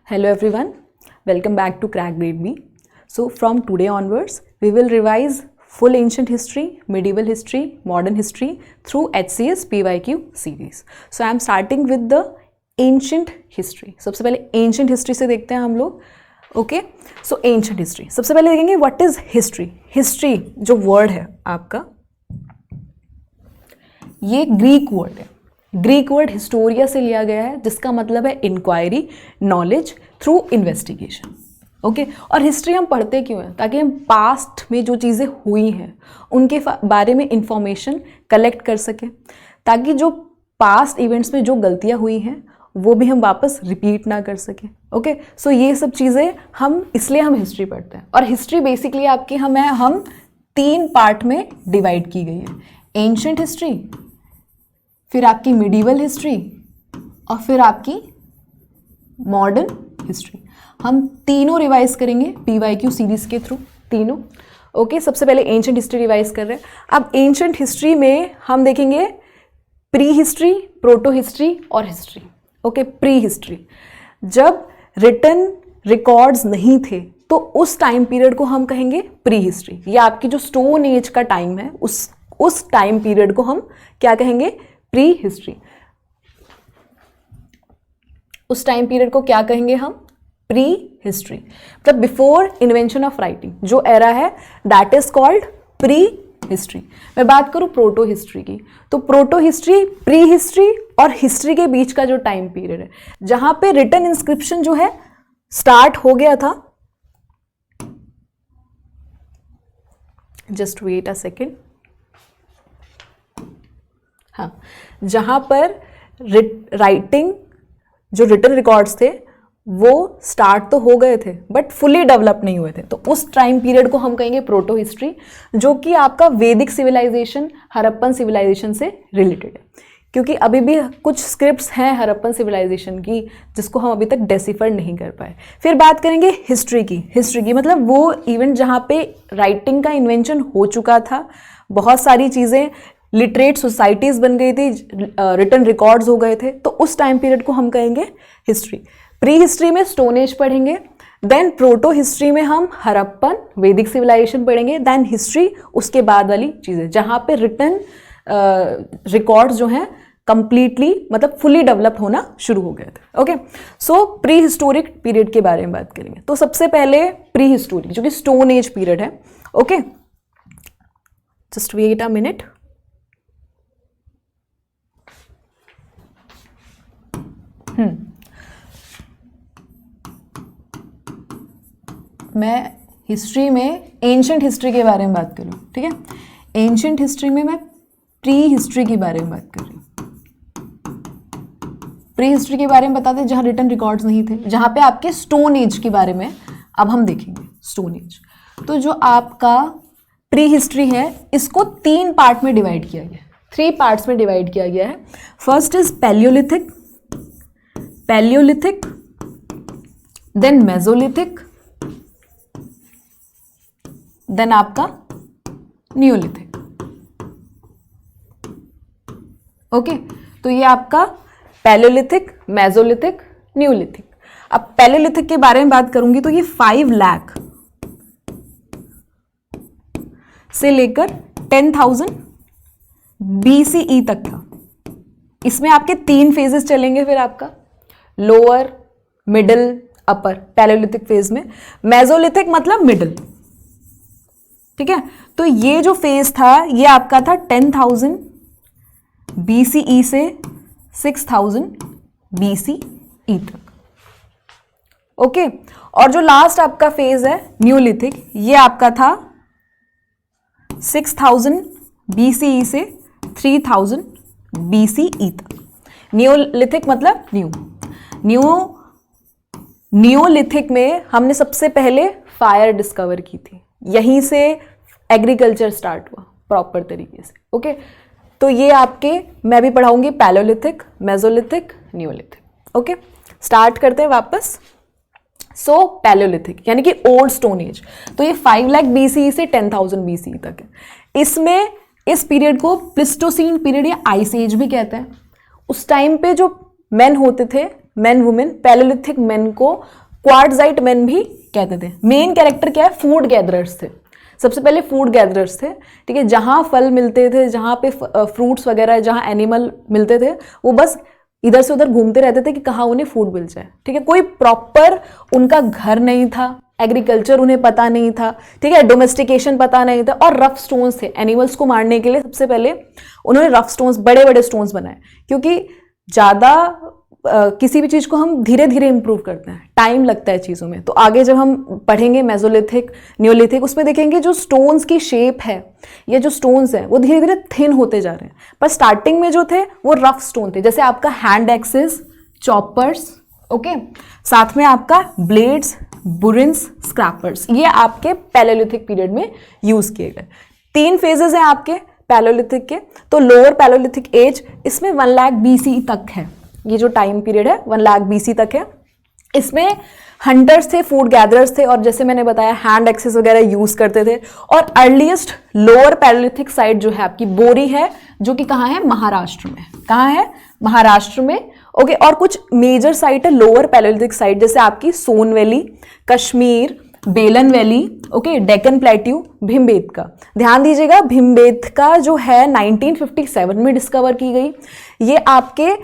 Hello everyone, welcome back to Crack Grade B. So from today onwards, we will revise full ancient history, medieval history, modern history through HCS PYQ series. So I am starting with the ancient history. सबसे पहले ancient history से देखते हैं हम लोग. Okay, so ancient history. सबसे पहले देखेंगे व्हाट इज हिस्ट्री. हिस्ट्री जो वर्ड है आपका, ये ग्रीक वर्ड है. ग्रीक वर्ड हिस्टोरिया से लिया गया है, जिसका मतलब है inquiry, knowledge through investigation. Okay, और हिस्ट्री हम पढ़ते क्यों हैं? ताकि हम पास्ट में जो चीज़ें हुई हैं उनके बारे में इंफॉर्मेशन कलेक्ट कर सकें, ताकि जो पास्ट इवेंट्स में जो गलतियां हुई हैं वो भी हम वापस रिपीट ना कर सकें. ओके, सो ये सब चीज़ें इसलिए हम हिस्ट्री पढ़ते हैं. और हिस्ट्री बेसिकली आपकी हम 3 पार्ट में डिवाइड की गई है. एंशिएंट हिस्ट्री, फिर आपकी मिडीवल हिस्ट्री और फिर आपकी मॉडर्न हिस्ट्री. हम तीनों रिवाइज करेंगे PYQ सीरीज के थ्रू, तीनों. ओके, सबसे पहले एंशिएंट हिस्ट्री रिवाइज कर रहे हैं. अब एंशिएंट हिस्ट्री में हम देखेंगे प्री हिस्ट्री, प्रोटो हिस्ट्री और हिस्ट्री. ओके, प्री हिस्ट्री, जब रिटन रिकॉर्ड्स नहीं थे तो उस टाइम पीरियड को हम कहेंगे प्री हिस्ट्री. ये आपकी जो स्टोन एज का टाइम है, उस टाइम पीरियड को हम क्या कहेंगे? Pre history. उस टाइम पीरियड को क्या कहेंगे हम? Pre history. मतलब बिफोर इन्वेंशन ऑफ राइटिंग जो एरा है, that is called pre history. मैं बात करूं प्रोटो हिस्ट्री की, तो प्रोटो हिस्ट्री, प्री हिस्ट्री और हिस्ट्री के बीच का जो टाइम पीरियड है, जहां पे रिटन इंस्क्रिप्शन जो है स्टार्ट हो गया था. Just wait a second. हाँ, जहां पर राइटिंग जो रिटन रिकॉर्ड्स थे वो स्टार्ट तो हो गए थे बट फुली डेवलप नहीं हुए थे, तो उस टाइम पीरियड को हम कहेंगे प्रोटो हिस्ट्री, जो कि आपका वैदिक सिविलाइजेशन, हड़प्पन सिविलाइजेशन से रिलेटेड है. क्योंकि अभी भी कुछ स्क्रिप्ट्स हैं हड़प्पन सिविलाइजेशन की जिसको हम अभी तक डेसिफर नहीं कर पाए. फिर बात करेंगे हिस्ट्री की. हिस्ट्री की मतलब वो इवेंट जहाँ पे राइटिंग का इन्वेंशन हो चुका था, बहुत सारी चीज़ें, लिटरेट सोसाइटीज़ बन गई थी, रिटन रिकॉर्ड्स हो गए थे, तो उस टाइम पीरियड को हम कहेंगे हिस्ट्री. प्री हिस्ट्री में स्टोन एज पढ़ेंगे, देन प्रोटो हिस्ट्री में हम हड़प्पन वैदिक सिविलाइजेशन पढ़ेंगे, देन हिस्ट्री उसके बाद वाली चीज़ें जहाँ पे रिटन रिकॉर्ड्स जो हैं कंप्लीटली मतलब फुली डेवलप होना शुरू हो गए थे. ओके, सो प्री हिस्टोरिक पीरियड के बारे में बात करेंगे. तो सबसे पहले प्री हिस्टोरिक जो कि स्टोन एज पीरियड है. Okay, just wait a minute. मैं हिस्ट्री में एंशिएंट हिस्ट्री के बारे में बात करूँ, ठीक है. एंशिएंट हिस्ट्री में मैं प्री हिस्ट्री के बारे में बात कर रही हूँ. प्री हिस्ट्री के बारे में बताते हैं जहाँ रिटन रिकॉर्ड्स नहीं थे, जहाँ पे आपके स्टोन एज के बारे में अब हम देखेंगे. स्टोन एज, तो जो आपका प्री हिस्ट्री है इसको 3 पार्ट में डिवाइड किया गया है, 3 पार्ट्स में डिवाइड किया गया है. First is paleolithic, paleolithic, then mesolithic, then आपका नियोलिथिक. ओके, तो ये आपका पैलियोलिथिक, मेसोलिथिक, नियोलिथिक. अब पैलियोलिथिक के बारे में बात करूंगी तो ये 5 लाख से लेकर 10,000 BCE तक था. इसमें आपके 3 फेजेस चलेंगे. फिर आपका लोअर, मिडिल, अपर पैलियोलिथिक फेज में. मेसोलिथिक मतलब मिडिल, ठीक है. तो ये जो फेज था ये आपका था 10,000 BCE से 6,000 BCE तक. ओके, और जो लास्ट आपका फेज है न्यूलिथिक, ये आपका था 6,000 BCE से 3,000 BCE तक. नियोलिथिक मतलब नियोलिथिक में हमने सबसे पहले फायर डिस्कवर की थी, यहीं से एग्रीकल्चर स्टार्ट हुआ प्रॉपर तरीके से. ओके, तो ये आपके मैं भी पढ़ाऊंगी palaeolithic, mesolithic, neolithic. Okay, start करते हैं वापस. सो पैलियोलिथिक यानी कि ओल्ड स्टोन एज, तो ये 5 लाख BCE से 10,000 BCE तक है. इसमें इस पीरियड को प्लिस्टोसीन पीरियड या आइस एज भी कहते हैं. उस टाइम पे जो मेन होते थे, मेन वुमेन, पैलेलिथिक मेन को क्वार्टजाइट मेन भी कहते थे। मेन कैरेक्टर क्या है, फूड गैदरर्स थे, सबसे पहले फूड गैदरर्स थे, ठीक है। जहाँ फल मिलते थे, जहाँ पे फ्रूट्स वगैरह, जहाँ एनिमल मिलते थे, वो बस इधर से उधर घूमते रहते थे कि कहाँ उन्हें फूड मिल जाए, ठीक है। कोई प्रॉपर उनका घर नहीं था, एग्रीकल्चर उन्हें पता नहीं था, ठीक है, डोमेस्टिकेशन पता नहीं था, और रफ स्टोन्स थे एनिमल्स को मारने के लिए। सबसे पहले उन्होंने रफ स्टोन्स, बड़े बड़े स्टोन्स बनाए, क्योंकि ज़्यादा किसी भी चीज़ को हम धीरे धीरे इंप्रूव करते हैं, टाइम लगता है चीज़ों में। तो आगे जब हम पढ़ेंगे मेसोलिथिक, नियोलिथिक, उसमें देखेंगे जो स्टोन्स की शेप है, ये जो स्टोन्स हैं वो धीरे धीरे थिन होते जा रहे हैं, पर स्टार्टिंग में जो थे वो रफ स्टोन थे, जैसे आपका हैंड एक्सेस, चॉपर्स, ओके, साथ में आपका ब्लेड्स, बुरिन्स, स्क्रैपर्स, ये आपके पैलेलिथिक पीरियड में यूज किए गए। 3 फेजेस हैं आपके पैलेलिथिक के। तो लोअर पैलेलिथिक एज, इसमें 1 लाख BC तक है, ये जो टाइम पीरियड है 1 लाख BC तक है। इसमें हंटर्स थे, फूड गैदरर्स थे, और जैसे मैंने बताया हैंड एक्सेस वगैरह यूज करते थे। और अर्लीस्ट लोअर पैलेलिथिक साइट जो है आपकी बोरी है, जो कि कहाँ है, महाराष्ट्र में। कहाँ है, महाराष्ट्र में, ओके। और कुछ मेजर साइट है लोअर पैलेलिथिक साइट, जैसे आपकी सोन वैली, कश्मीर, बेलन valley, okay, Deccan plateau, Bhimbetka. ध्यान दीजिएगा, भीमबेटका जो है 1957 में डिस्कवर की गई। ये आपके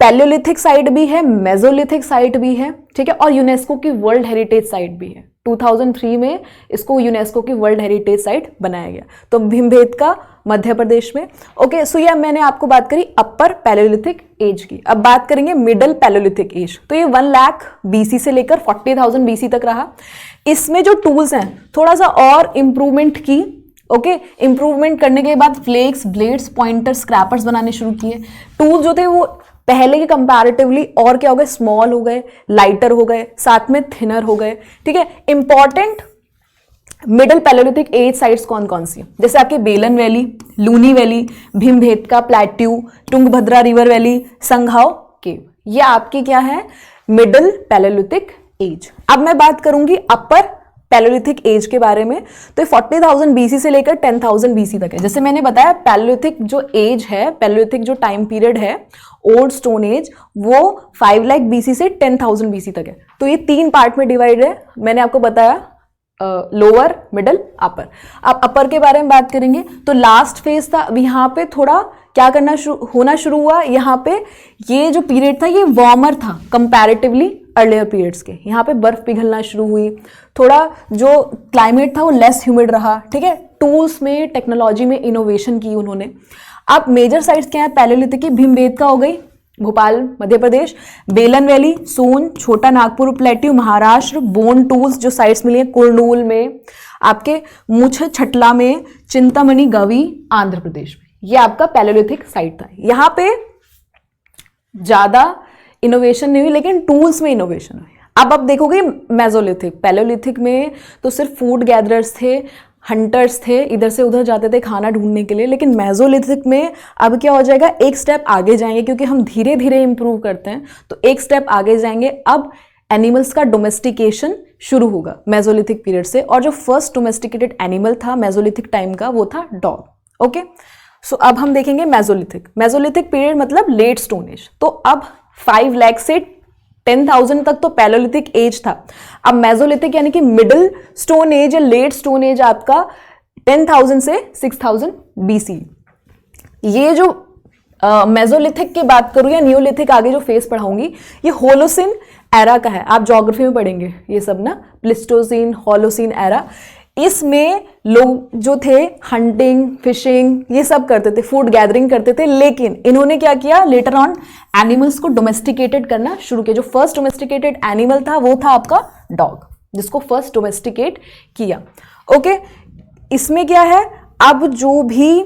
पैलियोलिथिक साइट भी है, मेसोलिथिक साइट भी है, ठीक है, और यूनेस्को की वर्ल्ड हेरिटेज साइट भी है। 2003 में इसको यूनेस्को की वर्ल्ड हेरिटेज साइट बनाया गया। तो भीमबेटका मध्य प्रदेश में, ओके। सो ये मैंने आपको बात करी अपर पैलियोलिथिक एज की। अब बात करेंगे मिडल पैलियोलिथिक एज। तो ये 1 लाख BC से लेकर 40,000 BC तक रहा। इसमें जो टूल्स हैं थोड़ा सा और इम्प्रूवमेंट की, ओके। इम्प्रूवमेंट करने के बाद फ्लेक्स, ब्लेड्स, पॉइंटर, स्क्रैपर्स बनाने शुरू किए। टूल जो थे वो पहले के कंपैरेटिवली और क्या हो गए, स्मॉल हो गए, लाइटर हो गए, साथ में थिनर हो गए, ठीक है। Important middle palaeolithic age sites कौन कौन सी, जैसे आपके Belan valley, Luni valley, Bhimbetka plateau, Tungabhadra river valley, Sanghao cave, ये आपकी क्या है, मिडिल पैलियोलिथिक एज। अब मैं बात करूंगी अपर पैलियोलिथिक एज के बारे में। तो 40,000 BC से लेकर 10,000 BC तक है। जैसे मैंने बताया पैलियोलिथिक जो एज है, पैलियोलिथिक जो टाइम पीरियड है, ओल्ड स्टोन एज, वो 5 लाख BC से 10,000 BC तक है। तो ये 3 पार्ट में डिवाइड है। मैंने आपको बताया लोअर, मिडल, अपर। अब अपर के बारे में बात करेंगे तो लास्ट फेज था। अब यहाँ पे थोड़ा क्या करना होना शुरू हुआ, यहाँ पे ये जो पीरियड था ये वार्मर था कंपैरेटिवली अर्लियर पीरियड्स के। यहाँ पे बर्फ पिघलना शुरू हुई, थोड़ा जो क्लाइमेट था वो लेस ह्यूमिड रहा, ठीक है। टूल्स में, टेक्नोलॉजी में इनोवेशन की उन्होंने। अब मेजर साइट्स क्या है पैलियोलिथिक की, भीमबेटका हो गई भोपाल मध्य प्रदेश, बेलन वैली, सोन, छोटा Nagpur plateau Maharashtra, bone tools जो साइट्स मिली है कुरनूल में, आपके मुछ छटला में, चिंतामणि गवी आंध्र प्रदेश में, ये आपका पैलियोलिथिक साइट था। यहाँ पे ज्यादा इनोवेशन नहीं हुई, लेकिन टूल्स में इनोवेशन हुई। अब देखोगे मेसोलिथिक, पैलियोलिथिक में तो सिर्फ फूड गैदरर्स थे, हंटर्स थे, इधर से उधर जाते थे खाना ढूंढने के लिए। लेकिन मेसोलिथिक में अब क्या हो जाएगा, एक स्टेप आगे जाएंगे, क्योंकि हम धीरे धीरे इंप्रूव करते हैं, तो एक स्टेप आगे जाएंगे। अब एनिमल्स का डोमेस्टिकेशन शुरू होगा मेसोलिथिक पीरियड से, और जो फर्स्ट डोमेस्टिकेटेड एनिमल था मेसोलिथिक टाइम का वो था डॉग, ओके। सो अब हम देखेंगे मेसोलिथिक। मेसोलिथिक पीरियड मतलब लेट स्टोन एज। तो अब 5 लाख से 10,000 तक तो पैलियोलिथिक एज था। अब मेसोलिथिक यानी कि मिडिल स्टोन एज या लेट स्टोन एज आपका 10,000 से 6,000 BC। ये जो मेसोलिथिक की बात करूं या नियोलिथिक आगे जो फेज पढ़ाऊंगी, ये होलोसिन एरा का है। आप ज्योग्राफी में पढ़ेंगे ये सब ना, प्लिस्टोसिन, होलोसिन एरा। इसमें लोग जो थे हंटिंग, फिशिंग, ये सब करते थे, फूड गैदरिंग करते थे। लेकिन इन्होंने क्या किया, लेटर ऑन एनिमल्स को डोमेस्टिकेटेड करना शुरू किया। जो फर्स्ट डोमेस्टिकेटेड एनिमल था वो था आपका डॉग, जिसको फर्स्ट डोमेस्टिकेट किया, ओके। इसमें क्या है, अब जो भी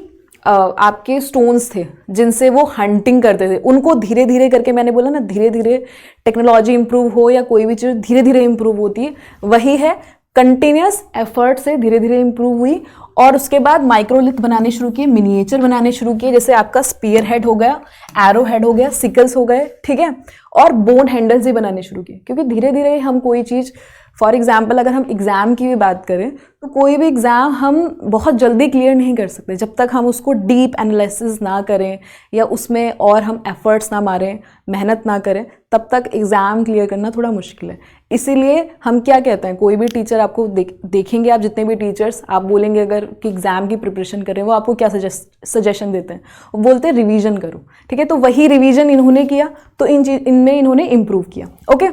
आपके स्टोन्स थे जिनसे वो हंटिंग करते थे, उनको धीरे धीरे करके, मैंने बोला ना धीरे धीरे टेक्नोलॉजी इंप्रूव हो या कोई भी चीज़ धीरे धीरे इंप्रूव होती है, वही है कंटिन्यूस एफर्ट से धीरे धीरे इंप्रूव हुई। और उसके बाद माइक्रोलिथ बनाने शुरू किए, मिनिएचर बनाने शुरू किए, जैसे आपका स्पीयर हेड हो गया, एरो हेड हो गया, सिकल्स हो गए, ठीक है। और बोन हैंडल्स भी बनाने शुरू किए, क्योंकि धीरे धीरे हम कोई चीज़ फॉर एग्जाम्पल अगर हम एग्ज़ाम की भी बात करें तो कोई भी एग्ज़ाम हम बहुत जल्दी क्लियर नहीं कर सकते जब तक हम उसको डीप एनालिसिस ना करें या उसमें और हम एफर्ट्स ना मारें, मेहनत ना करें, तब तक एग्ज़ाम क्लियर करना थोड़ा मुश्किल है। इसीलिए हम क्या कहते हैं, कोई भी टीचर आपको देखेंगे, आप जितने भी टीचर्स आप बोलेंगे अगर कि एग्ज़ाम की प्रिपरेशन करें, वो आपको क्या सजेशन देते हैं, वो बोलते हैं रिवीजन करो। ठीक है, तो वही रिवीजन इन्होंने किया तो इनमें इन्होंने इम्प्रूव किया। ओके,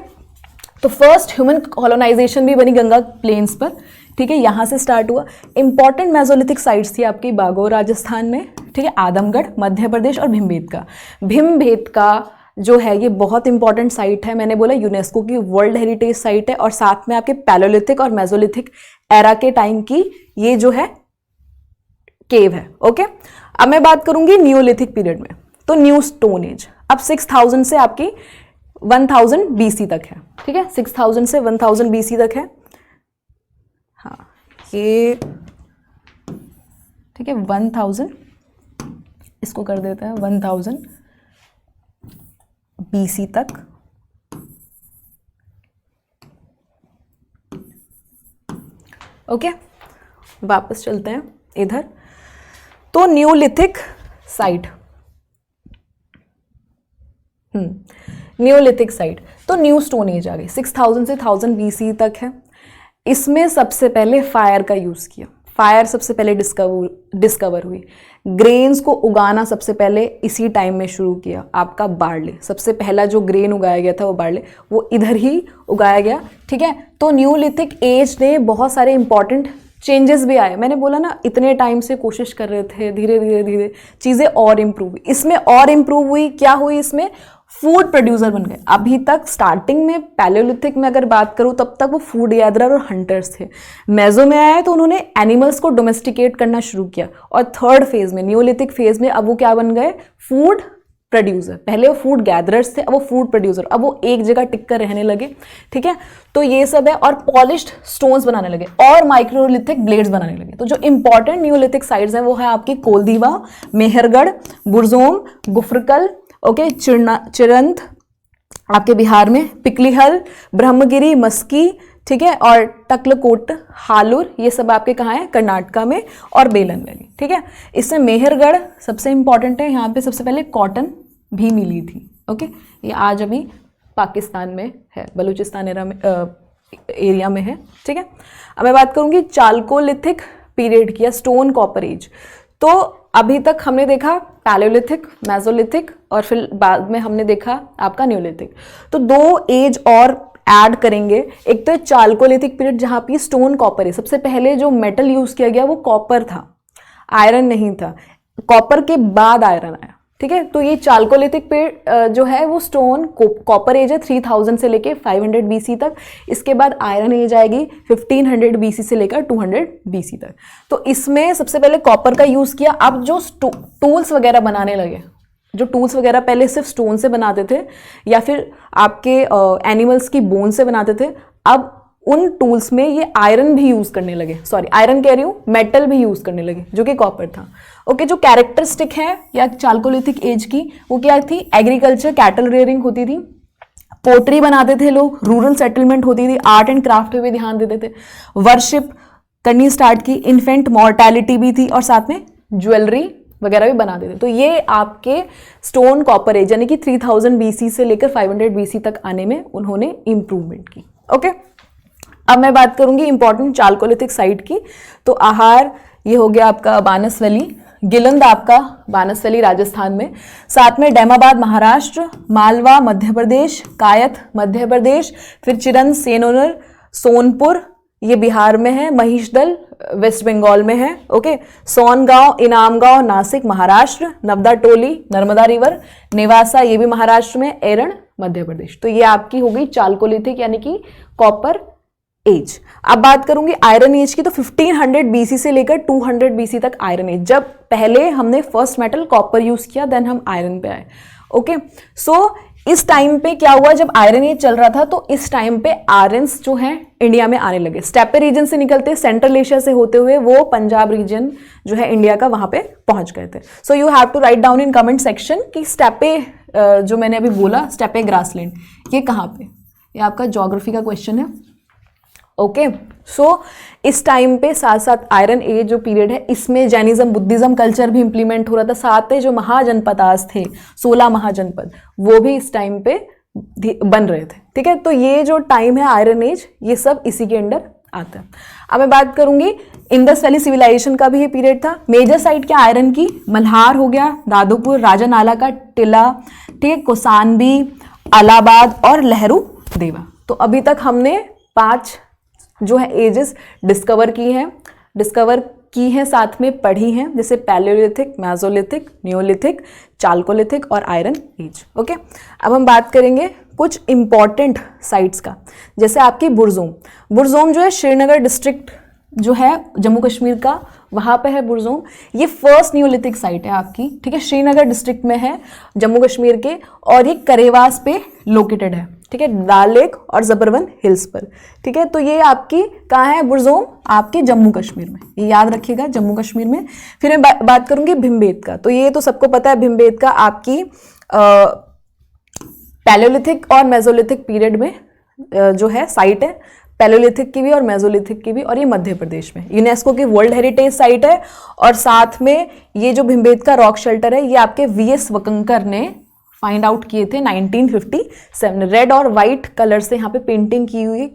तो फर्स्ट ह्यूमन कॉलोनाइजेशन भी बनी गंगा प्लेन्स पर। ठीक है, यहाँ से स्टार्ट हुआ। इंपॉर्टेंट मेसोलिथिक साइट्स थी आपकी बागोर राजस्थान में, ठीक है, आदमगढ़ मध्य प्रदेश और भीमबेटका। भीमबेटका जो है ये बहुत इंपॉर्टेंट साइट है, मैंने बोला यूनेस्को की वर्ल्ड हेरिटेज साइट है, और साथ में आपके पैलोलिथिक और मेसोलिथिक एरा के टाइम की ये जो है केव है। ओके, अब मैं बात करूंगी नियोलिथिक पीरियड में, तो न्यू स्टोन एज अब 6000 से आपकी 1000 BC तक है। ठीक है, 6000 से 1000 BC तक है। हाँ, ये ठीक है, 1000 इसको कर देते हैं 1000 BC तक। ओके, वापस चलते हैं इधर। तो न्यूलिथिक साइट, न्यूलिथिक साइट, तो न्यू स्टोन एज आ गई, 6000 से 1000 BC तक है। इसमें सबसे पहले फायर का यूज़ किया, फायर सबसे पहले डिस्कवर हुई। ग्रेन्स को उगाना सबसे पहले इसी टाइम में शुरू किया। आपका बार्ले, सबसे पहला जो ग्रेन उगाया गया था वो बार्ले, वो इधर ही उगाया गया। ठीक है, तो न्यूलिथिक एज ने बहुत सारे इंपॉर्टेंट चेंजेस भी आए। मैंने बोला ना, इतने टाइम से कोशिश कर रहे थे, धीरे धीरे धीरे चीज़ें और इम्प्रूव हुई। इसमें और इम्प्रूव हुई, क्या हुई इसमें, फूड प्रोड्यूसर बन गए। अभी तक स्टार्टिंग में पैलेयोलिथिक में अगर बात करूं तब तक वो फूड गैदरर और हंटर्स थे। मेजो में आया तो उन्होंने एनिमल्स को डोमेस्टिकेट करना शुरू किया, और थर्ड फेज में न्यूलिथिक फेज में अब वो क्या बन गए, फूड प्रोड्यूसर। पहले वो फूड गैदरर्स थे, अब वो फूड प्रोड्यूसर, अब वो एक जगह टिक कर रहने लगे। ठीक है, तो ये सब है, और पॉलिश्ड स्टोन्स बनाने लगे और माइक्रोलिथिक ब्लेड्स बनाने लगे। तो जो इंपॉर्टेंट न्यूलिथिक साइट्स हैं वो है आपकी कोलदीवा, मेहरगढ़, बुरजोम, गुफरकल, ओके, चिरंत आपके बिहार में, पिकलीहल, ब्रह्मगिरी, मस्की, ठीक है, और टकलकोट, हालुर, ये सब आपके कहाँ हैं, कर्नाटका में, और बेलन वैली। ठीक है, इसमें मेहरगढ़ सबसे इंपॉर्टेंट है, यहाँ पे सबसे पहले कॉटन भी मिली थी। ओके, ये आज अभी पाकिस्तान में है, बलूचिस्तान एरिया में है। ठीक है, अब मैं बात करूँगी चालकोलिथिक पीरियड की, या स्टोन कॉपर एज। तो अभी तक हमने देखा पैलेयोलिथिक, मेसोलिथिक, और फिर बाद में हमने देखा आपका न्यूलिथिक। तो दो एज और ऐड करेंगे। एक तो चालकोलिथिक पीरियड जहाँ पे स्टोन कॉपर है। सबसे पहले जो मेटल यूज किया गया वो कॉपर था, आयरन नहीं था। कॉपर के बाद आयरन आया। ठीक है, तो ये चालकोलिथिक पीरियड जो है वो स्टोन कॉपर एज है 3000 से लेके 500 BC तक। इसके बाद आयरन एज आएगी 1500 BC से लेकर 200 BC तक। तो इसमें सबसे पहले कॉपर का यूज किया। अब जो टूल्स वगैरह बनाने लगे, जो टूल्स वगैरह पहले सिर्फ स्टोन से बनाते थे या फिर आपके एनिमल्स की बोन से बनाते थे, अब उन टूल्स में ये आयरन भी यूज करने लगे, सॉरी आयरन कह रही हूँ, मेटल भी यूज करने लगे जो कि कॉपर था। ओके, जो कैरेक्टरिस्टिक है या चालकोलिथिक एज की वो क्या थी, एग्रीकल्चर, कैटल रेयरिंग होती थी, पोट्री बनाते थे लोग, रूरल सेटलमेंट होती थी, आर्ट एंड क्राफ्ट पे भी ध्यान देते थे, वर्शिप करनी स्टार्ट की, इन्फेंट मॉर्टैलिटी भी थी, और साथ में ज्वेलरी वगैरह भी बना देते। तो ये आपके स्टोन कॉपर एज यानी कि 3000 BC से लेकर 500 BC तक आने में उन्होंने इंप्रूवमेंट की। ओके, अब मैं बात करूंगी इंपॉर्टेंट चालकोलिथिक साइट की। तो आहार ये हो गया आपका बानसवली, गिलंद आपका बानसवली राजस्थान में, साथ में डैमाबाद महाराष्ट्र, मालवा मध्य प्रदेश, कायथ मध्य प्रदेश, फिर चिरंद सेनोनर सोनपुर ये बिहार में है, महिषदल वेस्ट बंगाल में है। ओके, सोनगांव, इनामगांव नासिक महाराष्ट्र, नवदा टोली नर्मदा रिवर, नेवासा ये भी महाराष्ट्र में, एरण मध्य प्रदेश। तो ये आपकी हो गई चालकोलिथिक यानी कि कॉपर एज। अब बात करूंगी आयरन एज की। तो 1500 BC से लेकर 200 BC तक आयरन एज, जब पहले हमने फर्स्ट मेटल कॉपर यूज किया, देन हम आयरन पे आए। ओके, सो इस टाइम पे क्या हुआ, जब आयरन एज चल रहा था तो इस टाइम पे आयरन्स जो हैं इंडिया में आने लगे। स्टेपे रीजन से निकलते, सेंट्रल एशिया से होते हुए वो पंजाब रीजन जो है इंडिया का वहां पे पहुंच गए थे। So you have to write down in comment section कि स्टेपे जो मैंने अभी बोला, स्टेपे ग्रासलैंड ये कहाँ पे, ये आपका ज्योग्राफी का क्वेश्चन है। ओके। सो इस टाइम पे साथ साथ आयरन एज जो पीरियड है इसमें जैनिज्म बुद्धिज्म कल्चर भी इंप्लीमेंट हो रहा था, साथ में जो महाजनपदास थे 16 महाजनपद वो भी इस टाइम पे बन रहे थे, ठीक है। तो ये जो टाइम है आयरन एज, ये सब इसी के अंडर आता है। अब मैं बात करूंगी इंडस वैली सिविलाइजेशन का भी ये पीरियड था। मेजर साइट क्या आयरन की, मल्हार हो गया, दादोपुर, राजानाला का टिला, ठीक है, कौसानबी, अलाहाबाद और लहरू देवा। तो अभी तक हमने 5 जो है एजेस डिस्कवर की हैं साथ में पढ़ी हैं, जैसे पैलियोलिथिक, मेसोलिथिक, नियोलिथिक, चाल्कोलिथिक और आयरन एज। ओके, अब हम बात करेंगे कुछ इंपॉर्टेंट साइट्स का, जैसे आपकी बुरजोम जो है श्रीनगर डिस्ट्रिक्ट जो है जम्मू कश्मीर का, वहाँ पे है बुरजोम। ये फर्स्ट नियोलिथिक साइट है आपकी, ठीक है, श्रीनगर डिस्ट्रिक्ट में है जम्मू कश्मीर के, और ये करेवास पे लोकेटेड है, ठीक है, दाल लेक और जबरवन हिल्स पर, ठीक है। तो ये आपकी कहाँ है बुरजोम, आपके जम्मू कश्मीर में, ये याद रखिएगा, जम्मू कश्मीर में। फिर मैं बात करूंगी भीमबेटका। तो ये तो सबको पता है, भीमबेटका आपकी पैलियोलिथिक और मेसोलिथिक पीरियड में जो है साइट है, पैलियोलिथिक की भी और मेसोलिथिक की भी, और ये मध्य प्रदेश में यूनेस्को की वर्ल्ड हेरिटेज साइट है। और साथ में ये जो भीमबेटका रॉक शेल्टर है ये आपके वीएस वकंकर ने फाइंड आउट किए थे 1957। रेड और वाइट कलर से यहाँ पे पेंटिंग की हुई,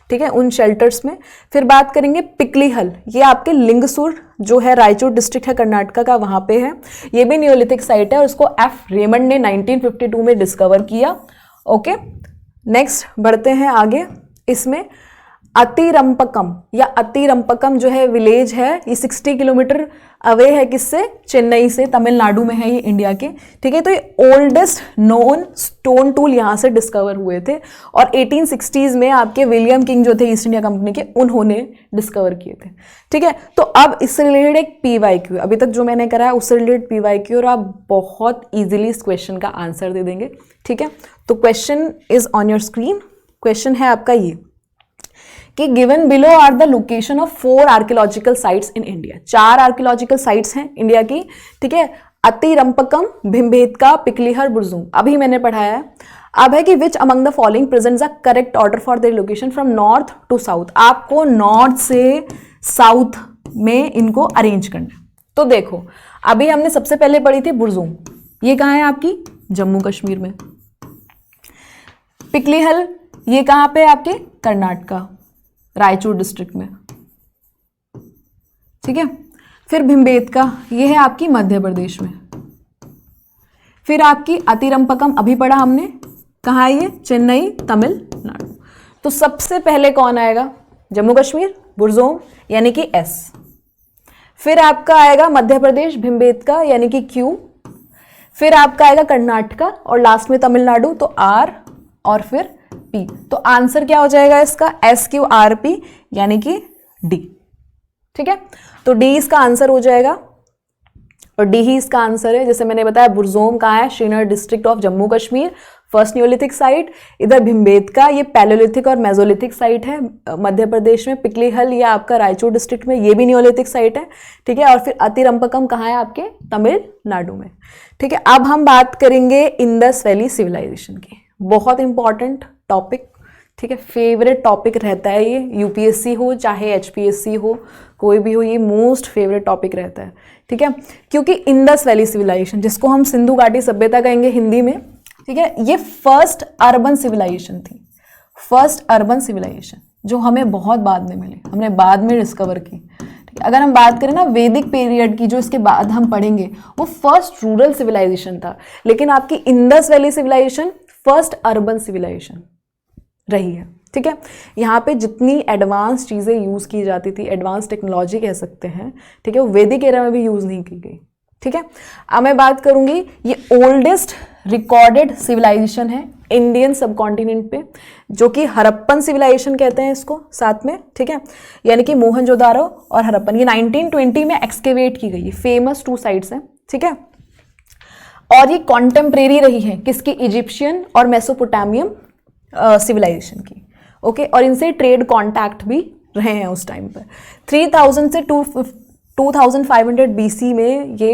ठीक है, उन शेल्टर्स में। फिर बात करेंगे पिकलीहल, ये आपके लिंगसूर जो है रायचूर डिस्ट्रिक्ट है कर्नाटका का, वहाँ पे है। ये भी नियोलिथिक साइट है और इसको एफ रेमंड ने 1952 में डिस्कवर किया। ओके, नेक्स्ट बढ़ते हैं आगे। इसमें अतिरंपकम जो है विलेज है, ये 60 किलोमीटर अवे है किससे, चेन्नई से, तमिलनाडु में है ये इंडिया के, ठीक है। तो ये ओल्डेस्ट नोन स्टोन टूल यहाँ से डिस्कवर हुए थे और 1860s में आपके विलियम किंग जो थे ईस्ट इंडिया कंपनी के, उन्होंने डिस्कवर किए थे, ठीक है। तो अब इससे रिलेटेड एक PYQ, अभी तक जो मैंने करा है उससे रिलेटेड PYQ, और आप बहुत ईजिली इस क्वेश्चन का आंसर दे देंगे, ठीक है। तो question is on your screen. Question है आपका ये कि given below are the location of 4 archaeological sites in India. 4 archaeological sites हैं इंडिया की, ठीक है, अतिरंपकम, भीमबेटका, पिकलीहल, बुरजूम, अभी मैंने पढ़ाया है। अब है कि which among the following presents a correct order for their location from north to south. आपको नॉर्थ से साउथ में इनको अरेंज करना है। तो देखो, अभी हमने सबसे पहले पढ़ी थी बुरजूम, ये कहाँ है आपकी, जम्मू कश्मीर में। पिकलीहल ये कहाँ पे आपके, कर्नाटका, रायचूर डिस्ट्रिक्ट में, ठीक है। फिर भीमबेटका ये है आपकी मध्य प्रदेश में। फिर आपकी अतिरंपकम अभी पढ़ा हमने, कहाँ है ये, चेन्नई, तमिलनाडु। तो सबसे पहले कौन आएगा, जम्मू कश्मीर, बुरजोम यानी कि S। फिर आपका आएगा मध्य प्रदेश, भीमबेटका यानी कि Q। फिर आपका आएगा कर्नाटका और लास्ट में तमिलनाडु, तो R, और फिर P। तो आंसर क्या हो जाएगा इसका, SQRP यानी कि D, ठीक है। तो D इसका आंसर हो जाएगा और D ही इसका आंसर है। जैसे मैंने बताया, बुरजोम कहाँ है, Srinagar district of Jammu Kashmir, first Neolithic site. इधर भीमबेटका ये पैलियोलिथिक और मेसोलिथिक साइट है मध्य प्रदेश में। पिकलीहल ये आपका रायचूर डिस्ट्रिक्ट में, ये भी नियोलिथिक साइट है, ठीक है। और फिर अतिरंपकम कहाँ है, आपके तमिलनाडु में, ठीक है। अब हम बात करेंगे इंडस वैली सिविलाइजेशन की, बहुत इंपॉर्टेंट टॉपिक, ठीक है, फेवरेट टॉपिक रहता है ये, UPSC हो चाहे HPSC हो, कोई भी हो, ये मोस्ट फेवरेट टॉपिक रहता है, ठीक है। क्योंकि इंडस वैली सिविलाइजेशन, जिसको हम सिंधु घाटी सभ्यता कहेंगे हिंदी में, ठीक है, ये फर्स्ट अर्बन सिविलाइजेशन थी, फर्स्ट अर्बन सिविलाइजेशन, जो हमें बहुत बाद में मिली, हमने बाद में डिस्कवर की, ठीक है। अगर हम बात करें ना वैदिक पीरियड की, जो इसके बाद हम पढ़ेंगे, वो फर्स्ट रूरल सिविलाइजेशन था, लेकिन आपकी Indus valley civilization first urban civilization रही है, ठीक है। यहाँ पे जितनी एडवांस चीज़ें यूज़ की जाती थी, एडवांस टेक्नोलॉजी कह सकते हैं, ठीक है, वो वैदिक एरा में भी यूज़ नहीं की गई, ठीक है। अब मैं बात करूँगी, ये ओल्डेस्ट रिकॉर्डेड सिविलाइजेशन है इंडियन सबकॉन्टिनेंट पे, जो कि हड़प्पन सिविलाइजेशन कहते हैं इसको साथ में, ठीक है, यानी कि मोहनजोदारो और हड़प्पन। ये 1920 में एक्सकेवेट की गई, फेमस 2 साइट्स हैं, ठीक है। और ये कॉन्टेम्परेरी रही है किसकी, इजिप्शियन और मेसोपोटामियम सिविलाइजेशन की, ओके। और इनसे ट्रेड कॉन्टैक्ट भी रहे हैं उस टाइम पर। 3000 से 2500 BC में ये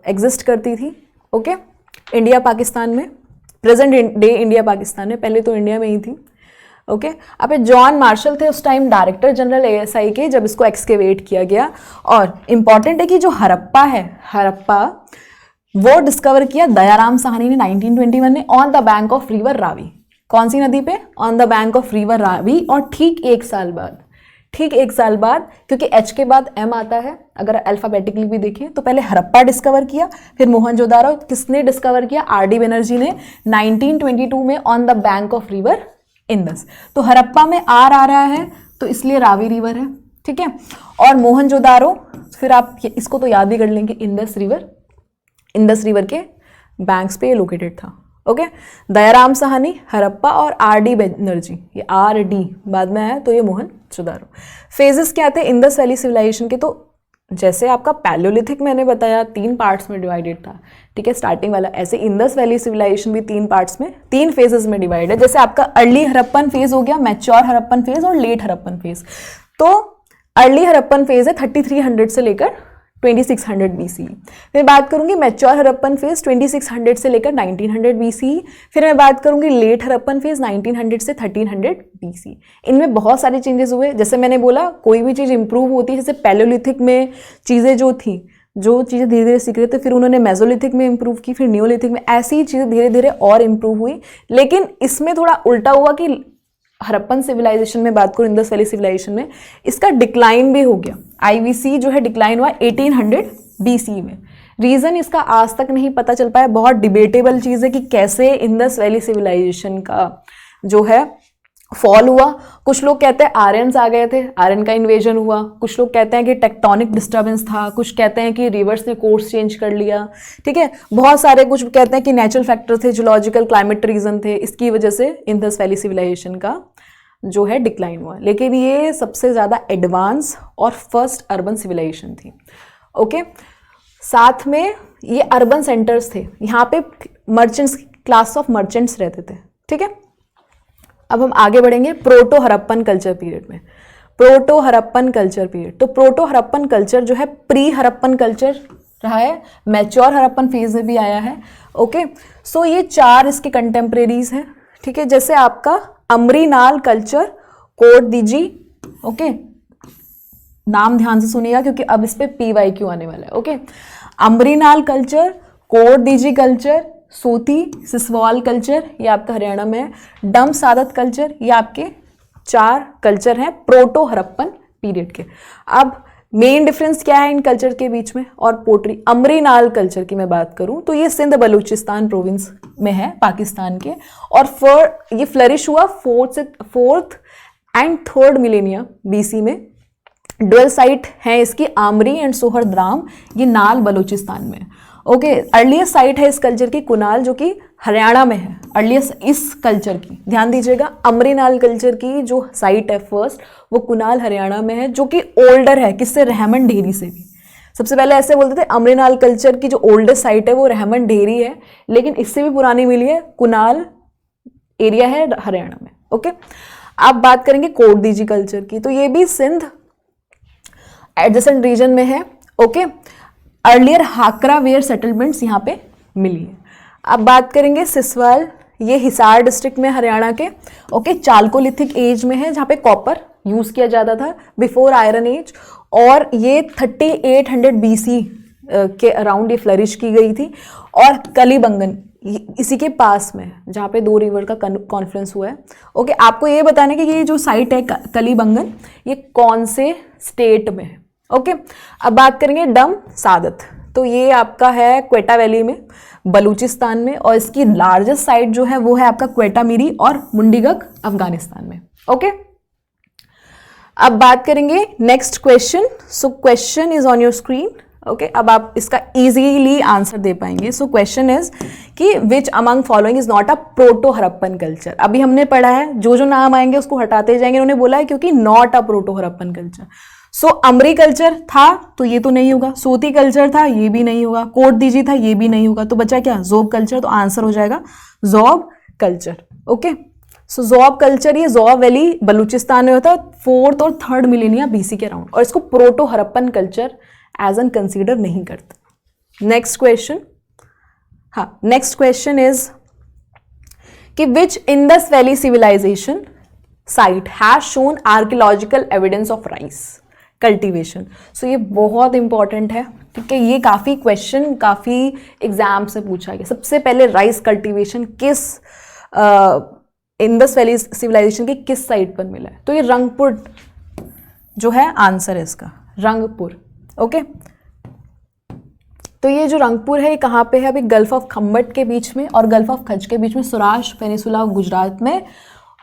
एग्जिस्ट करती थी, ओके, इंडिया पाकिस्तान में, प्रेजेंट डे इंडिया पाकिस्तान में, पहले तो इंडिया में ही थी। ओके अब जॉन मार्शल थे उस टाइम डायरेक्टर जनरल एएसआई के, जब इसको एक्सकेवेट किया गया। और इम्पॉर्टेंट है कि जो हड़प्पा है, हड़प्पा वो डिस्कवर किया दयाराम साहनी ने 1921 में on the bank of river Ravi. कौन सी नदी पे? On the bank of river Ravi. और ठीक एक साल बाद, क्योंकि एच के बाद एम आता है अगर अल्फाबेटिकली भी देखें, तो पहले हड़प्पा डिस्कवर किया, फिर मोहनजोदारो किसने डिस्कवर किया? आर.डी. बनर्जी ने 1922 में on the bank of river Indus. तो हड़प्पा में आर आ रहा है तो इसलिए रावी रिवर है, ठीक है। और मोहनजोदारो, फिर आप इसको तो याद ही कर लेंगे, इंदस रिवर के बैंक्स पे लोकेटेड था। ओके दयाराम साहनी, हड़प्पा और आर.डी. बनर्जी, ये आर.डी. बाद में है तो ये मोहनजोदारो। फेजेस क्या थे इंदस वैली सिविलाइजेशन के? तो जैसे आपका पैलियोलिथिक मैंने बताया 3 पार्ट्स में डिवाइडेड था, ठीक है, स्टार्टिंग वाला, ऐसे इंदस वैली सिविलाइजेशन भी 3 पार्ट्स में, 3 फेजेस में डिवाइड है। जैसे आपका अर्ली हड़प्पन फेज हो गया, मैच्योर हड़प्पन फेज और लेट हड़प्पन फेज। तो अर्ली हड़प्पन फेज है 3300 से लेकर 2600 BC। फिर बात करूंगी मैच्योर हड़प्पन फेज 2600 से लेकर 1900 BC। फिर मैं बात करूंगी लेट हड़प्पन फेज 1900 से 1300 BC। इनमें बहुत सारे चेंजेस हुए, जैसे मैंने बोला कोई भी चीज़ इंप्रूव होती है, जैसे पैलियोलिथिक में चीज़ें जो चीज़ें धीरे धीरे सीख रहे थे, फिर उन्होंने मेसोलिथिक में इंप्रूव की, फिर न्योलिथिक में, ऐसी ही चीज़ें धीरे धीरे और इंप्रूव हुई। लेकिन इसमें थोड़ा उल्टा हुआ कि हड़प्पन सिविलाइजेशन में बात करूँ, इंदस वैली सिविलाइजेशन में इसका डिक्लाइन भी हो गया। आईवीसी जो है डिक्लाइन हुआ 1800 BC में। रीज़न इसका आज तक नहीं पता चल पाया, बहुत डिबेटेबल चीज़ है कि कैसे इंदस वैली सिविलाइजेशन का जो है फॉल हुआ। कुछ लोग कहते हैं आर्यंस आ गए थे, आर्यन का इन्वेजन हुआ। कुछ लोग कहते हैं कि टेक्टोनिक डिस्टर्बेंस था, कुछ कहते हैं कि रिवर्स ने कोर्स चेंज कर लिया, ठीक है, बहुत सारे। कुछ कहते हैं कि नेचुरल फैक्टर थे, जियोलॉजिकल क्लाइमेट रीजन थे, इसकी वजह से इंदस वैली सिविलाइजेशन का जो है डिक्लाइन हुआ। लेकिन ये सबसे ज़्यादा एडवांस और फर्स्ट अर्बन सिविलाइजेशन थी। ओके साथ में ये अर्बन सेंटर्स थे, यहाँ पे मर्चेंट्स, क्लास ऑफ मर्चेंट्स रहते थे, ठीक है। अब हम आगे बढ़ेंगे प्रोटो हड़प्पन कल्चर पीरियड में। प्रोटो हड़प्पन कल्चर पीरियड, तो प्रोटो हड़प्पन कल्चर जो है प्री हड़प्पन कल्चर रहा है, मैच्योर हड़प्पन फेज में भी आया है। ओके सो ये 4 इसके कंटेम्प्रेरीज हैं, ठीक है। जैसे आपका अमरीनाल कल्चर, कोट दीजी, ओके नाम ध्यान से सुनिएगा क्योंकि अब इस पे PYQ आने वाला है। ओके अमरीनाल कल्चर, कोट दीजी कल्चर, सोती सिसवाल कल्चर, ये आपका हरियाणा में है, डम सादत कल्चर, ये आपके 4 कल्चर हैं प्रोटो हड़प्पन पीरियड के। अब मेन डिफरेंस क्या है इन कल्चर के बीच में और पोट्री? अमरीनाल कल्चर की मैं बात करूं तो ये सिंध बलूचिस्तान प्रोविंस में है पाकिस्तान के, और ये फ्लरिश हुआ 4th and 3rd millennia BC में। डुअल साइट है इसकी आमरी एंड सोहरद्राम, ये नाल बलूचिस्तान में। ओके अर्लीस्ट साइट है इस कल्चर की कुनाल, जो कि हरियाणा में है। अर्लीस्ट इस कल्चर की ध्यान दीजिएगा, अमरीनाल कल्चर की जो साइट है फर्स्ट वो कुनाल हरियाणा में है, जो कि ओल्डर है किससे? रहमन ढेरी से भी। सबसे पहले ऐसे बोलते थे अमरीनाल कल्चर की जो ओल्डेस्ट साइट है वो रहमन ढेरी है, लेकिन इससे भी पुरानी मिली है, कुनाल एरिया है हरियाणा में। ओके अब बात करेंगे कोट दीजी कल्चर की, तो ये भी सिंध एडजेसेंट रीजन में है। Okay earlier Hakra ware settlements यहाँ पे मिली है। अब बात करेंगे सिसवाल, ये हिसार डिस्ट्रिक्ट में हरियाणा के। ओके चालकोलिथिक एज में है जहाँ पे कॉपर यूज किया जाता था बिफोर आयरन एज, और ये 3800 BC के अराउंड ये फ्लरिश की गई थी। और कलीबंगन इसी के पास में जहाँ पे 2 रिवर का कॉन्फ्लुएंस हुआ है। ओके आपको ये बताने कि ये जो साइट है कलीबंगन ये कौन से स्टेट में है। ओके अब बात करेंगे डम सादत, तो ये आपका है क्वेटा वैली में बलूचिस्तान में, और इसकी लार्जेस्ट साइट जो है वो है आपका क्वेटा मिरी और मुंडीगक अफगानिस्तान में। ओके अब बात करेंगे next question. So question is on your screen. Okay अब आप इसका इजीली आंसर दे पाएंगे। सो क्वेश्चन इज कि which among following is not a proto Harappan culture. अभी हमने पढ़ा है, जो जो नाम आएंगे उसको हटाते जाएंगे, उन्होंने बोला है क्योंकि not a proto Harappan culture. So Amri culture था तो ये तो नहीं होगा, सोती कल्चर था ये भी नहीं होगा, कोट दीजी था ये भी नहीं होगा, तो बचा क्या? जोब कल्चर, तो आंसर हो जाएगा जोब कल्चर। ओके सो जोब कल्चर ये जोब वैली बलूचिस्तान में होता है 4th और 3rd मिलेनिया BC के अराउंड, और इसको proto Harappan culture as an consider नहीं करते। नेक्स्ट क्वेश्चन, हाँ नेक्स्ट क्वेश्चन इज कि which Indus valley civilisation site has shown archaeological evidence of rice cultivation. So ये बहुत इंपॉर्टेंट है, ठीक है, ये काफ़ी क्वेश्चन काफ़ी एग्जाम से पूछा गया. सबसे पहले राइस कल्टीवेशन किस इंडस वैली सिविलाइजेशन की किस साइट पर मिला है? तो ये रंगपुर जो है आंसर है इसका, रंगपुर. ओके, तो ये जो रंगपुर है ये कहाँ पे है? अभी गल्फ ऑफ खम्बट के बीच में और गल्फ ऑफ कच्छ के बीच में, सौराष्ट्र पेनिसुला गुजरात में.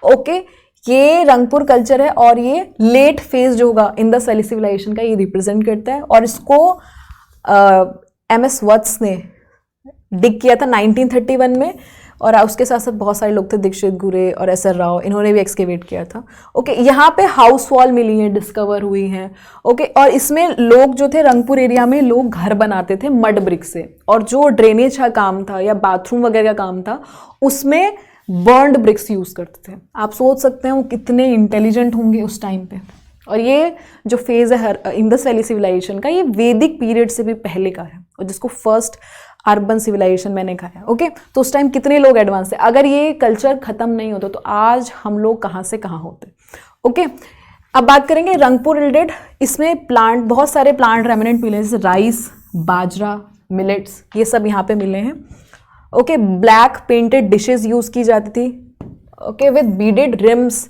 ओके, ये रंगपुर कल्चर है और ये लेट फेज जो होगा इंडस वैली सिविलाइजेशन का ये रिप्रेजेंट करता है. और इसको एम.एस. वत्स ने डिग किया था 1931 में, और उसके साथ साथ बहुत सारे लोग थे, दीक्षित गुरे और एस.आर. राव, इन्होंने भी एक्सकेवेट किया था. ओके, यहाँ पे हाउस वॉल मिली हैं, डिस्कवर हुई हैं. ओके, और इसमें लोग जो थे रंगपुर एरिया में लोग घर बनाते थे मड ब्रिक से, और जो ड्रेनेज का काम था या बाथरूम वगैरह का काम था उसमें बर्न्ड ब्रिक्स यूज़ करते थे. आप सोच सकते हैं वो कितने इंटेलिजेंट होंगे उस टाइम पे. और ये जो फेज़ है इंडस वैली सिविलाइजेशन का, ये वैदिक पीरियड से भी पहले का है, और जिसको फर्स्ट अर्बन सिविलाइजेशन मैंने कहा है. ओके, तो उस टाइम कितने लोग एडवांस थे. अगर ये कल्चर ख़त्म नहीं होता तो आज हम लोग कहाँ से कहाँ होते. ओके, अब बात करेंगे रंगपुर रिलेटेड. इसमें प्लांट, बहुत सारे प्लांट रेमिनेंट मिले, जैसे राइस, बाजरा, मिलेट्स, ये सब यहाँ पे मिले हैं. Okay, black painted dishes use की जाती थी. ओके, विद बीडेड रिम्स,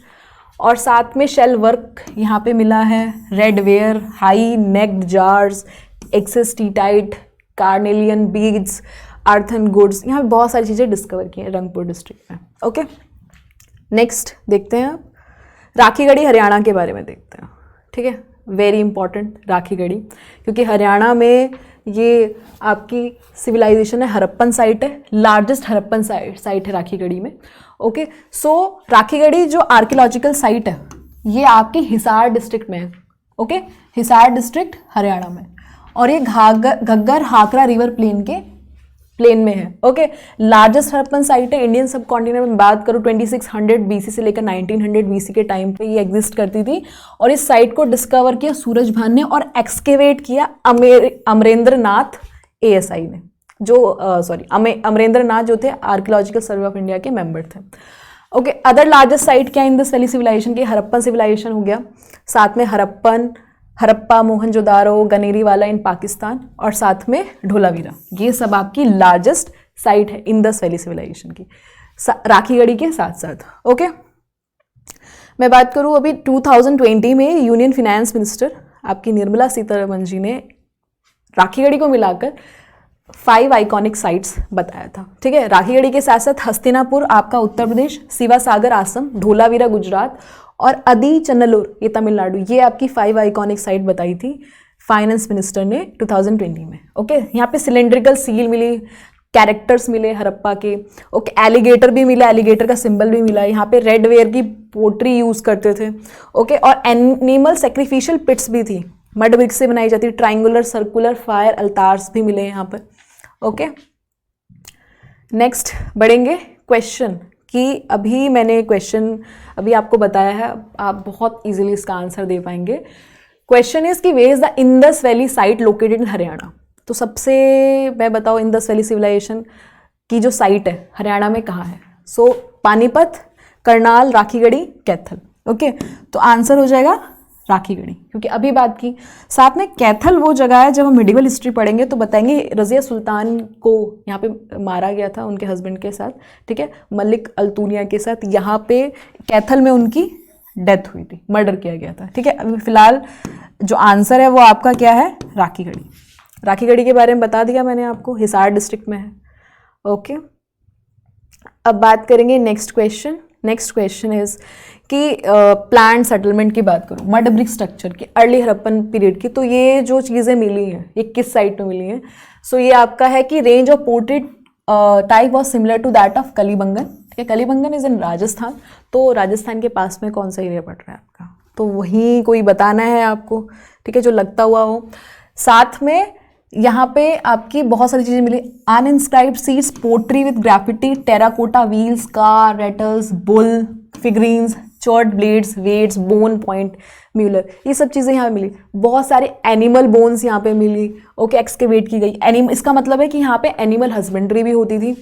और साथ में शेल वर्क यहाँ पे मिला है. Red ware, high necked jars, access टीटाइट, कार्नेलियन बीड्स, अर्थन गुड्स, यहाँ पे बहुत सारी चीज़ें डिस्कवर की हैं रंगपुर डिस्ट्रिक्ट में. ओके, नेक्स्ट देखते हैं आप राखीगढ़ी हरियाणा के बारे में देखते हैं. ठीक है, वेरी इंपॉर्टेंट राखीगढ़ी, क्योंकि हरियाणा में ये आपकी सिविलाइजेशन है, हड़प्पन साइट है, लार्जेस्ट हड़प्पन साइट है राखीगढ़ी में. ओके, सो राखीगढ़ी जो आर्कियोलॉजिकल साइट है ये आपकी हिसार डिस्ट्रिक्ट में है. ओके, हिसार डिस्ट्रिक्ट हरियाणा में, और ये घग्गर हाकरा रिवर प्लेन में है. ओके, लार्जेस्ट हड़प्पन साइट है इंडियन सब कॉन्टिनेंट में. बात करूँ 2600 BC से लेकर 1900 BC के टाइम पे ये एग्जिस्ट करती थी. और इस साइट को डिस्कवर किया सूरजभान ने और एक्सकेवेट किया अमरेंद्र नाथ ASI ने, जो अमरेंद्र नाथ जो थे आर्कियोलॉजिकल सर्वे ऑफ इंडिया के मेंबर थे. ओके, अदर लार्जेस्ट साइट क्या है इंडस वैली सिविलाइजेशन की? हड़प्पन सिविलाइजेशन हो गया, साथ में हड़प्पा, मोहनजोदारो, गनेरीवाला इन पाकिस्तान, और साथ में ढोलावीरा. ये सब आपकी लार्जेस्ट साइट है इंडस वैली सिविलाइजेशन की, राखीगढ़ी के साथ साथ. ओके, मैं बात करूँ अभी 2020 में यूनियन फिनेंस मिनिस्टर आपकी निर्मला सीतारमण जी ने राखीगढ़ी को मिलाकर 5 आइकॉनिक साइट्स बताया था. ठीक है, राखीगढ़ी के साथ साथ हस्तिनापुर आपका उत्तर प्रदेश, शिवासागर आसम, ढोलावीरा गुजरात, और अदी चन्नलूर ये तमिलनाडु, ये आपकी 5 आइकॉनिक साइट बताई थी फाइनेंस मिनिस्टर ने 2020 में. ओके, यहाँ पे सिलेंड्रिकल सील मिली, कैरेक्टर्स मिले हड़प्पा के. ओके, एलिगेटर भी मिला, एलिगेटर का सिंबल भी मिला. यहाँ पे रेड वेयर की पोट्री यूज़ करते थे. ओके, और एनिमल सेक्रीफिशियल पिट्स भी थी, मड ब्रिक से बनाई जाती, ट्राइंगुलर सर्कुलर फायर अल्तार्स भी मिले यहाँ पर. ओके, नेक्स्ट बढ़ेंगे क्वेश्चन कि अभी मैंने क्वेश्चन अभी आपको बताया है, आप बहुत इजीली इसका आंसर दे पाएंगे. क्वेश्चन इज कि way is the Indus valley site located in Haryana. तो सबसे मैं बताऊँ इंडस वैली सिविलाइजेशन की जो साइट है हरियाणा में कहाँ है? सो पानीपत, करनाल, राखीगढ़ी, कैथल. ओके, तो आंसर हो जाएगा राखीगढ़ी, क्योंकि अभी बात की. साथ में कैथल वो जगह है, जब हम मिडिवल हिस्ट्री पढ़ेंगे तो बताएंगे रज़िया सुल्तान को यहाँ पे मारा गया था उनके हस्बैंड के साथ. ठीक है, मलिक अल्तुनिया के साथ, यहाँ पे कैथल में उनकी डेथ हुई थी, मर्डर किया गया था. ठीक है, अभी फिलहाल जो आंसर है वो आपका क्या है? राखीगढ़ी. राखीगढ़ी के बारे में बता दिया मैंने आपको, हिसार डिस्ट्रिक्ट में है. ओके, अब बात करेंगे next question. Next question is कि प्लांट सेटलमेंट की बात करूँ, मड ब्रिक स्ट्रक्चर की अर्ली हड़प्पन पीरियड की. तो ये जो चीज़ें मिली हैं ये किस साइट में मिली हैं? सो ये आपका है कि range of portrait type was similar to that of Kalibangan. ठीक है, कलीबंगन इज इन राजस्थान. तो राजस्थान के पास में कौन सा एरिया पड़ रहा है आपका? तो वहीं कोई बताना है आपको. ठीक है, जो लगता हुआ हो. साथ में यहाँ पे आपकी बहुत सारी चीज़ें मिली, uninscribed seeds, pottery with graffiti, terracotta wheels, car, rattles, bull, figurines, chert blades, weights, bone point, muller, ये सब चीज़ें यहाँ पे मिली. बहुत सारे एनिमल बोन्स यहाँ पे मिली. ओके, एक्सकेवेट की गई. इसका मतलब है कि यहाँ पे एनिमल हस्बेंड्री भी होती थी.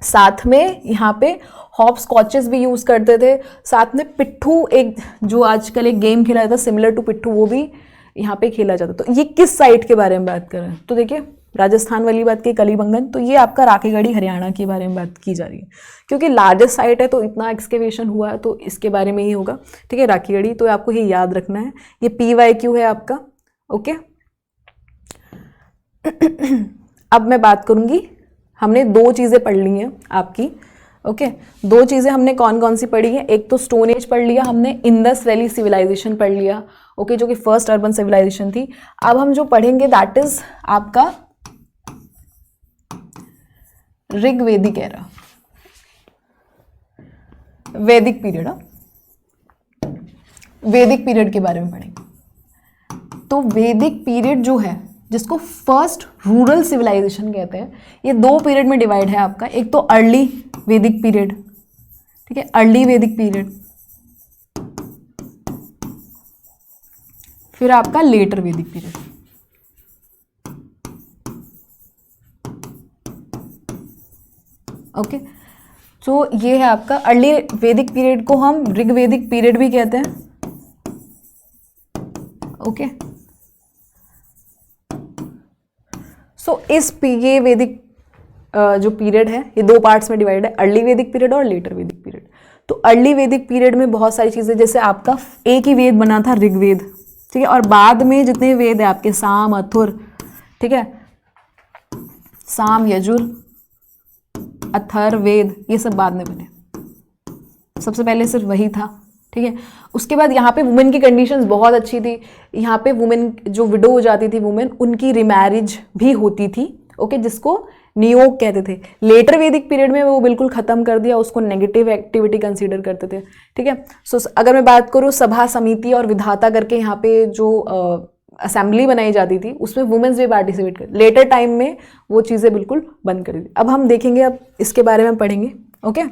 साथ में यहाँ पे हॉप स्कॉचेस भी यूज़ करते थे, साथ में पिट्ठू, एक जो आजकल एक गेम खेला जाता है सिमिलर टू पिट्ठू, वो भी यहाँ पे खेला जाता। तो ये किस साइट के बारे में बात कर रहे हैं? तो देखिए राजस्थान वाली बात की कलीबंगन, तो ये आपका राखीगढ़ी हरियाणा के बारे में बात की जा रही है, क्योंकि लार्जेस्ट साइट है तो इतना एक्सकेवेशन हुआ है तो इसके बारे में ही होगा। ठीक है, राखीगढ़ी, तो आपको ये याद रखना है। ये PYQ है आपका। ओके, अब मैं बात करूंगी, हमने 2 चीज़ें पढ़ ली हैं आपकी। ओके, 2 चीज़ें हमने कौन कौन सी पढ़ी हैं? एक तो स्टोन एज पढ़ लिया हमने, इंडस वैली सिविलाइजेशन पढ़ लिया, ओके, जो कि फर्स्ट अर्बन सिविलाइजेशन थी। अब हम जो पढ़ेंगे दैट इज आपका ऋग्वेदिक एरा, वैदिक पीरियड। वैदिक पीरियड के बारे में पढ़ेंगे। तो वैदिक पीरियड जो है, जिसको फर्स्ट रूरल सिविलाइजेशन कहते हैं, ये 2 पीरियड में डिवाइड है आपका। एक तो अर्ली वैदिक पीरियड, ठीक है, अर्ली वैदिक पीरियड, फिर आपका लेटर वैदिक पीरियड। ओके, तो ये है आपका अर्ली वैदिक पीरियड को हम ऋग्वेदिक पीरियड भी कहते हैं। ओके, सो ये वैदिक जो पीरियड है ये 2 पार्ट्स में डिवाइड है, अर्ली वैदिक पीरियड और लेटर वैदिक पीरियड। तो अर्ली वैदिक पीरियड में बहुत सारी चीज़ें, जैसे आपका एक ही वेद बना था ऋग्वेद, ठीक है, और बाद में जितने वेद है आपके साम, अथुर, ठीक है, साम, यजुर, अथर्ववेद, ये सब बाद में बने, सबसे पहले सिर्फ वही था। ठीक है, उसके बाद यहाँ पे वुमेन की कंडीशंस बहुत अच्छी थी। यहाँ पे वुमेन जो विडो हो जाती थी वुमेन, उनकी रिमैरिज भी होती थी। ओके, जिसको नियोग कहते थे। लेटर वैदिक पीरियड में वो बिल्कुल खत्म कर दिया, उसको नेगेटिव एक्टिविटी कंसीडर करते थे। ठीक है, सो अगर मैं बात करूँ सभा, समिति और विधाता करके यहाँ पे जो असेंबली बनाई जाती थी, उसमें वुमेन्स भी पार्टिसिपेट कर, लेटर टाइम में वो चीज़ें बिल्कुल बंद कर दी। अब हम देखेंगे, अब इसके बारे में पढ़ेंगे। ओके,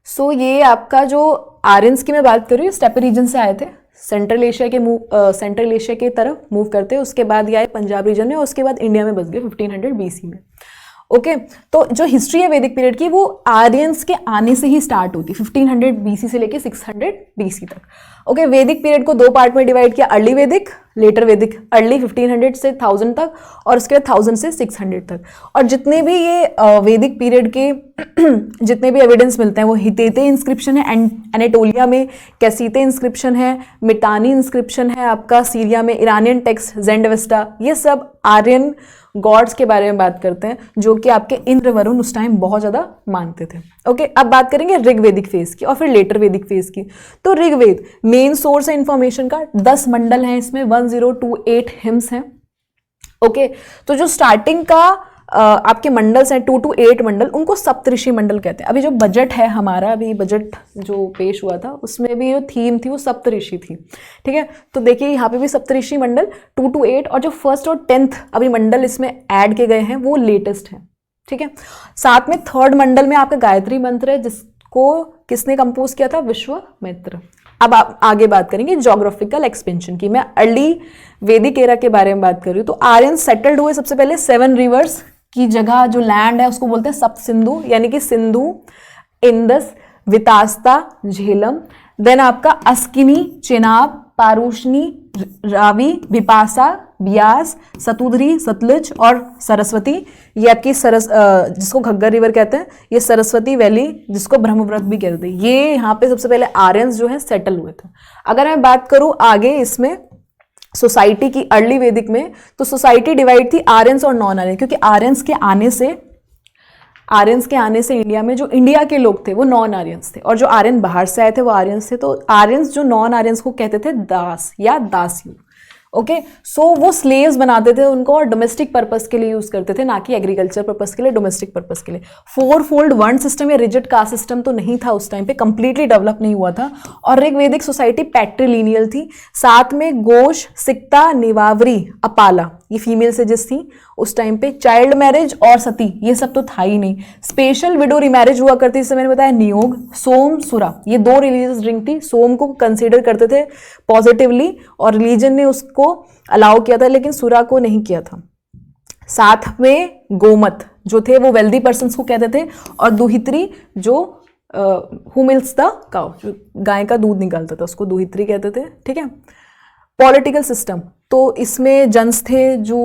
सो ये आपका जो आर्यंस की मैं बात कर रही हूँ, स्टेपी रीजन से आए थे, सेंट्रल एशिया के तरफ मूव करते, उसके बाद ये आए पंजाब रीजन में, और उसके बाद इंडिया में बस गए 1500 BC में। ओके, तो जो हिस्ट्री है वैदिक पीरियड की, वो आर्यंस के आने से ही स्टार्ट होती है, 1500 BC से लेके 600 BC तक। ओके, वैदिक पीरियड को 2 पार्ट में डिवाइड किया, अर्ली वैदिक, लेटर वैदिक। अर्ली 1500 से 1000 तक, और उसके बाद 1000 से 600 तक। और जितने भी ये वैदिक पीरियड के जितने भी एविडेंस मिलते हैं, वो हितेते इंस्क्रिप्शन है एनाटोलिया में, कैसीते इंस्क्रिप्शन है, मिटानी इंस्क्रिप्शन है आपका सीरिया में, ईरानियन टेक्स्ट ज़ेंडवेस्टा, ये सब आर्यन गॉड्स के बारे में बात करते हैं, जो कि आपके इंद्र वरुण उस टाइम बहुत ज़्यादा मानते थे। ओके, अब बात करेंगे ऋग्वेदिक फेज की और फिर लेटर वैदिक फेज की। तो ऋग्वेद मेन सोर्स है इन्फॉर्मेशन का, 10 मंडल हैं इसमें, 1028 हिम्स हैं। ओके, तो जो स्टार्टिंग का आपके मंडल्स हैं 2 to 8 मंडल, उनको सप्तऋषि मंडल कहते हैं। अभी जो बजट है हमारा, अभी बजट जो पेश हुआ था, उसमें भी जो थीम थी वो सप्तऋषि थी। ठीक है, तो देखिए यहाँ पे भी सप्तऋषि मंडल 2 to 8, और जो 1st और 10th अभी मंडल इसमें ऐड किए गए हैं वो लेटेस्ट है। ठीक है, साथ में 3rd मंडल में आपका गायत्री मंत्र है, जिसको किसने कंपोज किया था? विश्वामित्र। अब आप आगे बात करेंगे ज्योग्राफिकल एक्सपेंशन की। मैं अर्ली वैदिक एरा के बारे में बात कर रही हूँ। तो आर्यन सेटल्ड हुए सबसे पहले 7 रिवर्स की जगह, जो लैंड है उसको बोलते हैं सप्त सिंधु, यानी कि सिंधु, इंदस, वितास्ता, झेलम, देन आपका अस्किनी, चेनाब, पारुशनी, रावी, विपासा, ब्यास, सतुधरी, सतलुज और सरस्वती। ये आपकी जिसको घग्गर रिवर कहते हैं, ये सरस्वती वैली, जिसको ब्रह्मपुत्र भी कहते हैं। ये यहाँ पे सबसे पहले आर्यंस जो है सेटल हुए थे। अगर मैं बात करूँ आगे इसमें सोसाइटी की अर्ली वैदिक में, तो सोसाइटी डिवाइड थी आर्यंस और नॉन आर्यन, क्योंकि आर्यंस के आने से इंडिया में जो इंडिया के लोग थे वो नॉन आर्यंस थे, और जो आर्यन बाहर से आए थे वो आर्यंस थे। तो आर्यंस जो नॉन आर्यंस को कहते थे दास या दासियों। ओके, सो वो स्लेव्स बनाते थे उनको, और डोमेस्टिक पर्पस के लिए यूज करते थे, ना कि एग्रीकल्चर पर्पस के लिए, डोमेस्टिक पर्पस के लिए। 4-fold वर्ण सिस्टम या रिजिड कास्ट सिस्टम तो नहीं था उस टाइम पे, कंप्लीटली डेवलप नहीं हुआ था। और ऋग्वेदिक सोसाइटी पैट्रिलिनियल थी। साथ में गोश, सिक्ता, निवावरी, अपाला, ये फीमेल सेजेस थी उस टाइम पे। चाइल्ड मैरिज और सती, ये सब तो था ही नहीं। स्पेशल विडो रिमैरिज हुआ करती, जैसे मैंने बताया नियोग, सोम, सुरा, ये 2 रिलीजियस ड्रिंक थी। सोम को कंसीडर करते थे पॉजिटिवली और रिलीजन ने उसको अलाउ किया था, लेकिन सुरा को नहीं किया था। साथ में गोमत, जो थे वो वेल्दी पर्सन्स को कहते थे, और दुहित्री जो हु मिल्क्स द काउ, जो गाय का दूध निकालता था उसको दुहित्री कहते थे, ठीक है। पॉलिटिकल सिस्टम, तो इसमें जन्स थे जो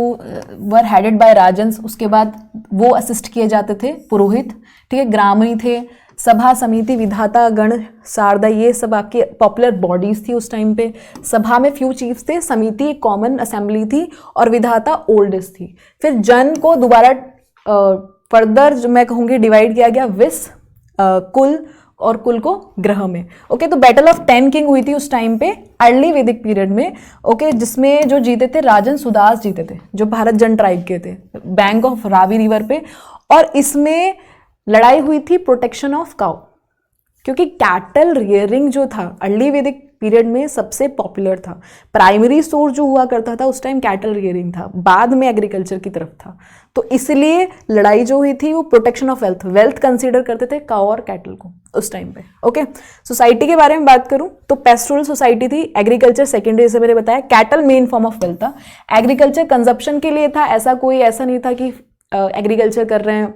वर हेडेड बाय राजन्स, उसके बाद वो असिस्ट किए जाते थे पुरोहित, ठीक है। ग्रामणी थे, सभा समिति विधाता गण शारदा, ये सब आपकी पॉपुलर बॉडीज थी उस टाइम पे। सभा में फ्यू चीफ्स थे, समिति एक कॉमन असेंबली थी, और विधाता ओल्डेस्ट थी। फिर जन को दोबारा फर्दर जो मैं कहूँगी डिवाइड किया गया विस, कुल, और कुल को ग्रह में। ओके, तो बैटल ऑफ 10 किंग हुई थी उस टाइम पे अर्ली वैदिक पीरियड में। ओके, जिसमें जो जीते थे राजन सुदास जीते थे, जो भारत जन ट्राइब के थे, बैंक ऑफ रावी रिवर पे। और इसमें लड़ाई हुई थी प्रोटेक्शन ऑफ काउ, क्योंकि कैटल रियरिंग जो था अर्ली वैदिक पीरियड में सबसे पॉपुलर था। प्राइमरी सोर्स जो हुआ करता था उस टाइम कैटल रियरिंग था, बाद में एग्रीकल्चर की तरफ था। तो इसलिए लड़ाई जो हुई थी वो protection of wealth, wealth consider करते थे काउ और कैटल को उस टाइम पे। ओके, सोसाइटी के बारे में बात करूं तो पेस्टोरल सोसाइटी थी, एग्रीकल्चर सेकेंडरी, से मैंने बताया। Cattle main form of wealth था, एग्रीकल्चर कंजप्शन के लिए था, ऐसा नहीं था कि एग्रीकल्चर कर रहे हैं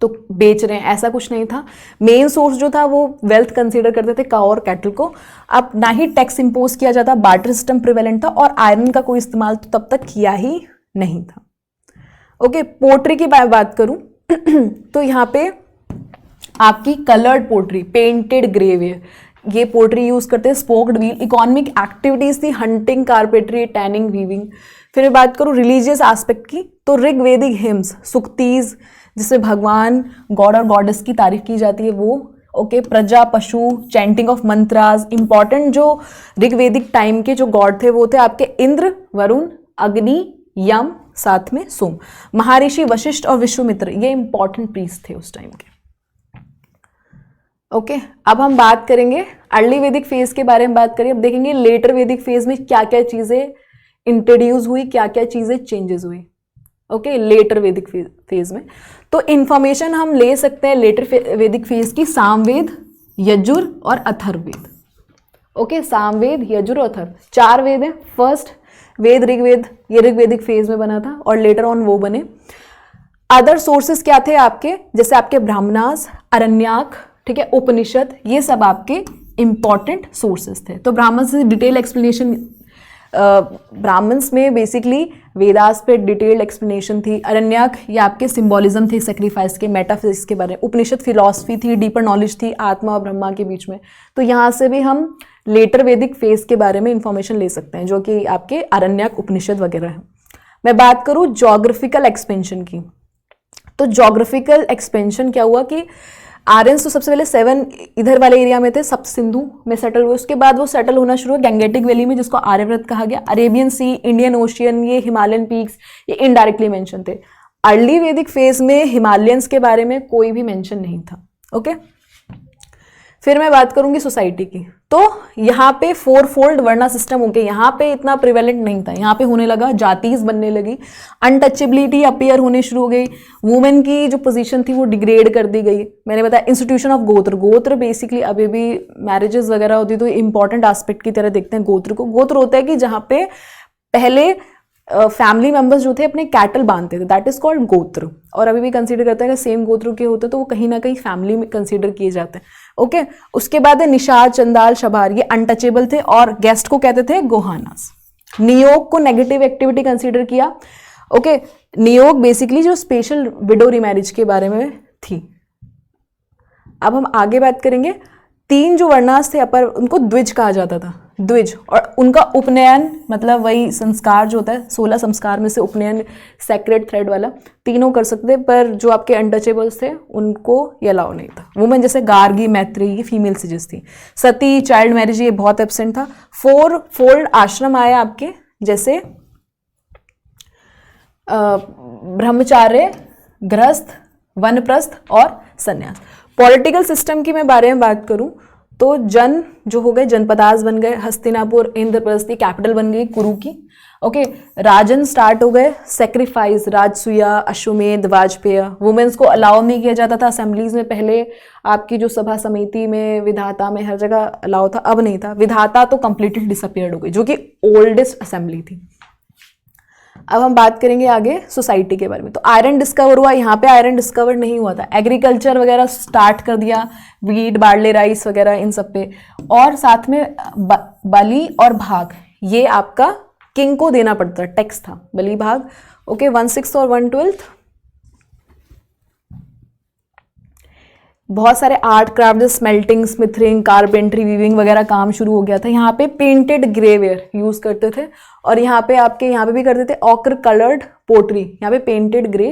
तो बेच रहे हैं, ऐसा कुछ नहीं था। मेन सोर्स जो था वो वेल्थ कंसीडर करते थे काउ और कैटल को। अब ना ही टैक्स इंपोज किया जाता, बार्टर सिस्टम प्रिवेलेंट था, और आयरन का कोई इस्तेमाल तो तब तक किया ही नहीं था। ओके, पोट्री की बात करूं तो यहाँ पे आपकी कलर्ड पोट्री, पेंटेड ग्रेवेयर, ये पोट्री यूज करते हैं। स्पोक्ड व्हील, इकोनॉमिक एक्टिविटीज थी, हंटिंग, कारपेंटरी, टैनिंग, वीविंग। फिर मैं बात करूं रिलीजियस एस्पेक्ट की, तो ऋग्वेदिक हिम्स, सुक्तीज, जिसमें भगवान, गॉड और गॉडेस की तारीफ की जाती है वो। ओके, प्रजा, पशु, चैंटिंग ऑफ मंत्रास। इंपॉर्टेंट जो ऋग्वेदिक टाइम के जो गॉड थे वो थे आपके इंद्र, वरुण, अग्नि, यम, साथ में सोम। महर्षि वशिष्ठ और विश्वामित्र, ये इंपॉर्टेंट प्रीस्ट थे उस टाइम के। ओके, अब हम बात करेंगे अर्ली वैदिक फेज के बारे में बात करें। अब देखेंगे लेटर वैदिक फेज में क्या क्या चीजें इंट्रोड्यूस हुई, क्या क्या चीजें चेंजेस हुई। ओके, लेटर वैदिक फेज में तो इंफॉर्मेशन हम ले सकते हैं लेटर वैदिक फेज की सामवेद, यजुर और अथर्ववेद। ओके, सामवेद, यजुर और अथर्व, 4 वेद हैं। फर्स्ट वेद ऋग्वेद, ये ऋग्वेदिक फेज में बना था और लेटर ऑन वो बने। अदर सोर्सेस क्या थे आपके, जैसे आपके ब्राह्मणास, अरण्याक, ठीक है, उपनिषद, ये सब आपके इंपॉर्टेंट सोर्सेस थे। तो ब्राह्मण से डिटेल एक्सप्लेनेशन, ब्राह्मण्स में बेसिकली वेदास पे डिटेल्ड एक्सप्लेनेशन थी। अरण्याक ये आपके सिंबॉलिज्म थे सेक्रीफाइस के, मेटाफिजिक्स के बारे में। उपनिषद फिलॉसफी थी, डीपर नॉलेज थी आत्मा और ब्रह्मा के बीच में। तो यहाँ से भी हम लेटर वैदिक फेज के बारे में इंफॉर्मेशन ले सकते हैं, जो कि आपके अरण्याक, उपनिषद वगैरह है। मैं बात करूँ ज्योग्राफिकल एक्सपेंशन की, तो ज्योग्राफिकल एक्सपेंशन क्या हुआ कि आर्यंस तो सबसे पहले 7 इधर वाले एरिया में थे, सप्त सिंधु में सेटल हुए। उसके बाद वो सेटल होना शुरू हुआ गैंगेटिक वैली में, जिसको आर्यव्रत कहा गया। अरेबियन सी, इंडियन ओशियन, ये हिमालयन पीक्स, ये इनडायरेक्टली मेंशन थे। अर्ली वैदिक फेज में हिमालयंस के बारे में कोई भी मेंशन नहीं था। ओके, फिर मैं बात करूंगी सोसाइटी की, तो यहाँ पे 4 फोल्ड वर्णा सिस्टम हो गया। यहाँ पे इतना प्रिवेलेंट नहीं था, यहाँ पे होने लगा, जातीज बनने लगी, अनटचेबिलिटी अपीयर होने शुरू हो गई, वुमेन की जो पोजीशन थी वो डिग्रेड कर दी गई। मैंने बताया इंस्टीट्यूशन ऑफ गोत्र, गोत्र बेसिकली अभी भी मैरिजेस वगैरह होती तो इंपॉर्टेंट एस्पेक्ट की तरह देखते हैं गोत्र को। गोत्र होता है कि जहाँ पे पहले फैमिली मेंबर्स जो थे अपने कैटल बांधते थे, दैट इज कॉल्ड गोत्र। और अभी भी कंसीडर करते हैं कि सेम गोत्र के होते तो वो कहीं ना कहीं फैमिली में कंसीडर किए जाते हैं। ओके, उसके बाद है निषाद, चंदाल, शबार, ये अनटचेबल थे और गेस्ट को कहते थे गोहानास। नियोग को नेगेटिव एक्टिविटी कंसीडर किया। ओके, नियोग बेसिकली जो स्पेशल विडो रिमैरिज के बारे में थी। अब हम आगे बात करेंगे। 3 जो वर्णास थे अपर, उनको द्विज कहा जाता था, द्विज। और उनका उपनयन, मतलब वही संस्कार जो होता है, 16 संस्कार में से उपनयन सेक्रेट थ्रेड वाला, तीनों कर सकते, पर जो आपके अनटचेबल्स थे उनको ये अलाउ नहीं था। वुमेन जैसे गार्गी, मैत्री, ये फीमेल सिजेस थी। सती, चाइल्ड मैरिज, ये बहुत एब्सेंट था। 4 फोल्ड आश्रम आए आपके, जैसे ब्रह्मचार्य, गृहस्थ, वनप्रस्थ और संन्यास। पॉलिटिकल सिस्टम की मैं बारे में बात करूं तो जन जो हो गए, जनपदास बन गए, हस्तिनापुर, इंद्रप्रस्थ कैपिटल बन गई कुरु की। ओके, राजन स्टार्ट हो गए, सेक्रीफाइस, राजसूया, अश्वमेध, वाजपेय। वुमेन्स को अलाउ नहीं किया जाता था असेंबलीज में, पहले आपकी जो सभा समिति में, विधाता में, हर जगह अलाउ था, अब नहीं था। विधाता तो कंप्लीटली डिसअपियर्ड हो गई, जो कि ओल्डेस्ट असेंबली थी। अब हम बात करेंगे आगे सोसाइटी के बारे में। तो आयरन डिस्कवर हुआ, यहाँ पे आयरन डिस्कवर नहीं हुआ था, एग्रीकल्चर वगैरह स्टार्ट कर दिया, वीट बार्ले राइस वगैरह इन सब पे। और साथ में बलि और भाग ये आपका किंग को देना पड़ता, टैक्स था, बलि भाग। ओके, 1/6 और 1/12। बहुत सारे art craft, smelting, smithering, carpentry, weaving वगैरह काम शुरू हो गया था। यहाँ पे पेंटेड ग्रे वेयर यूज करते थे, और यहाँ पे आपके यहाँ पे भी करते थे ऑकर कलर्ड पोट्री, यहाँ पे painted grey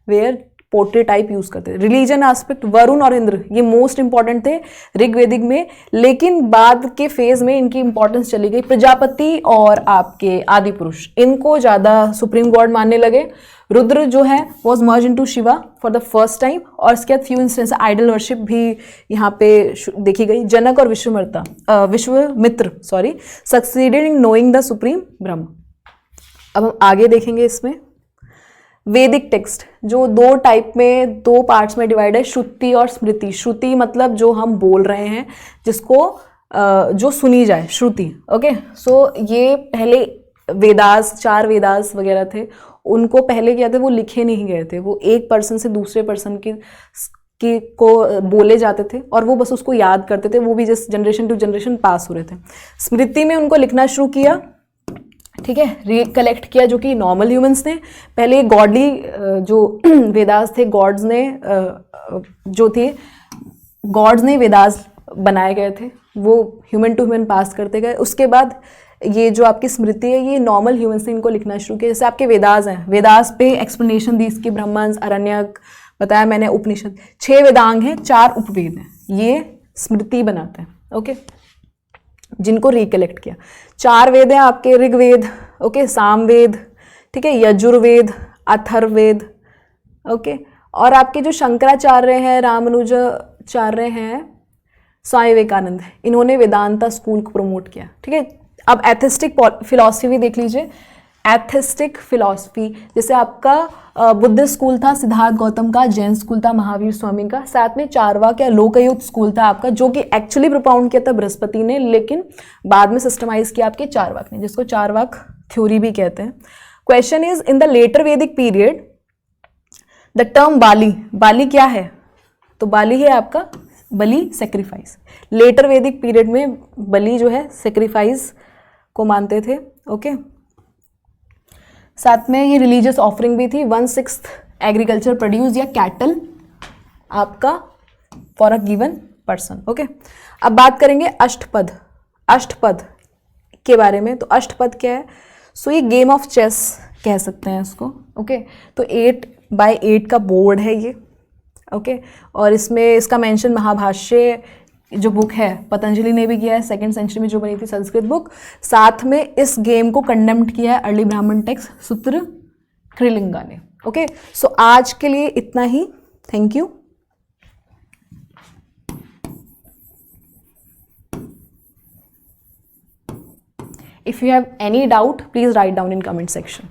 ware pottery type use करते थे। रिलीजन एस्पेक्ट, वरुण और इंद्र ये मोस्ट इंपॉर्टेंट थे ऋग्वेदिक में, लेकिन बाद के फेज में इनकी इंपॉर्टेंस चली गई। प्रजापति और आपके आदि पुरुष इनको ज्यादा सुप्रीम गॉड मानने लगे। रुद्र जो है was merge into Shiva for the first time, और इसके बाद फ्यू इंस्टेंस आइडल वर्शिप भी यहाँ पे देखी गई। जनक और Vishwamitra succeeded in knowing the supreme ब्रह्म। अब हम आगे देखेंगे इसमें वैदिक टेक्स्ट जो दो टाइप में, दो पार्ट्स में डिवाइड है, श्रुति और स्मृति। श्रुति मतलब जो हम बोल रहे हैं, जिसको जो सुनी जाए, श्रुति। ओके, सो ये पहले वेदास, 4 वेदास वगैरह थे, उनको पहले क्या थे, वो लिखे नहीं गए थे, वो एक पर्सन से दूसरे पर्सन की को बोले जाते थे और वो बस उसको याद करते थे, वो भी just generation to generation pass हो रहे थे। स्मृति में उनको लिखना शुरू किया, ठीक है, रिकलेक्ट किया, जो कि नॉर्मल ह्यूमंस ने। पहले गॉडली जो वेदास थे, गॉड्स ने जो थे, गॉड्स ने वेदास बनाए गए थे, वो ह्यूमन टू ह्यूमन पास करते गए। उसके बाद ये जो आपकी स्मृति है, ये नॉर्मल ह्यूमंस ने इनको लिखना शुरू किया। जैसे आपके वेदास हैं, वेदास पे एक्सप्लेनेशन दी इसकी, ब्रह्मांड, अरण्यक बताया मैंने, उपनिषद, 6 वेदांग हैं, 4 उपवेद हैं, ये स्मृति बनाते हैं। ओके, जिनको रिकलेक्ट किया। 4 वेद हैं आपके, ऋग्वेद, ओके, सामवेद, ठीक है, यजुर्वेद, अथर्ववेद, ओके। और आपके जो शंकराचार्य हैं, रामानुजाचार्य हैं, स्वामी विवेकानंद, इन्होंने वेदांता स्कूल को प्रमोट किया, ठीक है। अब एथिस्टिक फिलॉसफी देख लीजिए। एथिस्टिक फिलॉसफी जैसे आपका बुद्धिस्ट स्कूल था सिद्धार्थ गौतम का, जैन स्कूल था महावीर स्वामी का, साथ में चारवाक या लोकयुक्त स्कूल था आपका, जो कि एक्चुअली प्रोपाउंड किया था बृहस्पति ने, लेकिन बाद में सिस्टमाइज किया आपके चारवाक ने, जिसको चारवाक थ्योरी भी कहते हैं। Question is, in the later Vedic period the term bali, bali क्या है? तो बाली है आपका बलि, सेक्रीफाइस। लेटर वैदिक पीरियड में बलि जो है सेक्रीफाइस को मानते थे। ओके, साथ में ये रिलीजियस ऑफरिंग भी थी। 1/6 एग्रीकल्चर प्रोड्यूस या कैटल आपका for a given person. Okay, अब बात करेंगे अष्टपद, अष्टपद के बारे में। तो अष्टपद क्या है? सो ये गेम ऑफ चेस कह सकते हैं इसको। ओके, तो 8x8 का बोर्ड है ये। ओके, और इसमें इसका मेंशन महाभाष्य जो बुक है पतंजलि ने भी किया है, 2nd सेंचुरी में जो बनी थी संस्कृत बुक। साथ में इस गेम को कंडेम्ड किया है अर्ली ब्राह्मण टेक्स्ट सूत्र क्रिलिंगा ने। ओके, सो आज के लिए इतना ही। Thank you. If you have any doubt, please write down in comment section.